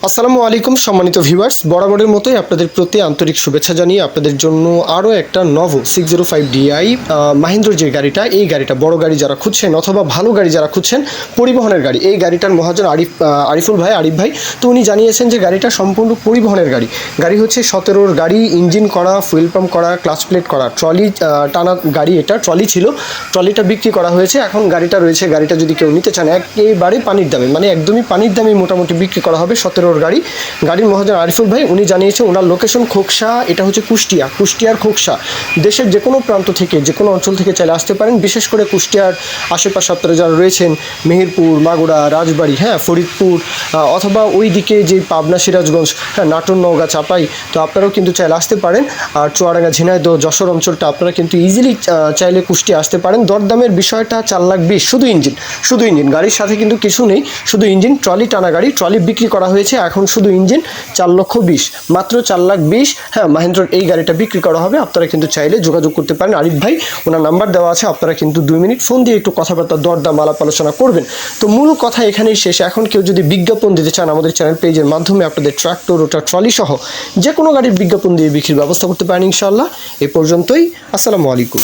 আসসালামু আলাইকুম সম্মানিত ভিউয়ার্স, বরাবরের মতোই আপনাদের প্রতি আন্তরিক শুভেচ্ছা জানিয়ে আপনাদের জন্য আরও একটা নভো 605 ডিআই মাহিন্দ্রার যে গাড়িটা, এই গাড়িটা বড় গাড়ি যারা খুঁজছেন অথবা ভালো গাড়ি যারা খুঁজছেন, পরিবহনের গাড়ি, এই গাড়িটার মহাজন আরিফুল ভাই, তো উনি জানিয়েছেন যে গাড়িটা সম্পূর্ণ পরিবহনের গাড়ি। গাড়ি হচ্ছে 17-র গাড়ি, ইঞ্জিন করা, ফুয়েল পাম্প করা, ক্লাচ প্লেট করা, ট্রলি টানা গাড়ি। এটা ট্রলি ছিল, ট্রলিটা বিক্রি করা হয়েছে, এখন গাড়িটা রয়েছে। গাড়িটা যদি কেউ নিতে চান একেবারে পানির দামে, মানে একদমই পানির দামে মোটামুটি বিক্রি করা হবে। 17-র গাড়ির মহাজন আরিফুল ভাই উনি জানিয়েছেন ওনার লোকেশন খোকসা, এটা হচ্ছে কুষ্টিয়ার খোকসা। দেশের যে কোনো প্রান্ত থেকে, যে কোনো অঞ্চল থেকে চাইলে আসতে পারেন। বিশেষ করে কুষ্টিয়ার আশেপাশে আপনারা যারা রয়েছেন, মেহেরপুর, মাগুরা, রাজবাড়ী, ফরিদপুর, অথবা ওই দিকে যে পাবনা, সিরাজগঞ্জ, নাটোর, নওগাঁ, চাপাই, তো আপনারাও কিন্তু চাইলে আসতে পারেন। আর চুয়াডাঙ্গা, ঝিনাইদহ, যশোর অঞ্চলটা আপনারা কিন্তু ইজিলি চাইলে কুষ্টিয়া আসতে পারেন। দরদামের বিষয়টা 4,20,000, শুধু ইঞ্জিন, গাড়ির সাথে কিন্তু কিছু নেই, শুধু ইঞ্জিন। ট্রলি টানা গাড়ি, ট্রলি বিক্রি করা হয়েছে, এখন শুধু ইঞ্জিন। 4,20,000, মাত্র 4,20,000। মাহিন্দ্রার এই গাড়িটা বিক্রি করা হবে। আপনারা কিন্তু চাইলে যোগাযোগ করতে পারেন। আরিফ ভাই ওনার নাম্বার দেওয়া আছে, আপনারা কিন্তু 2 মিনিট ফোন দিয়ে একটু কথাবার্তা, দরদাম, আলাপ আলোচনা করবেন। তো মূল কথা এখানেই শেষ। এখন কেউ যদি বিজ্ঞাপন দিতে চান আমাদের চ্যানেল পেজের মাধ্যমে, আপনাদের ট্রাক্টর, ওটা ট্রলি সহ যে কোনো গাড়ির বিজ্ঞাপন দিয়ে বিক্রির ব্যবস্থা করতে পারেন ইনশাআল্লাহ। এ পর্যন্তই। আসসালামু আলাইকুম।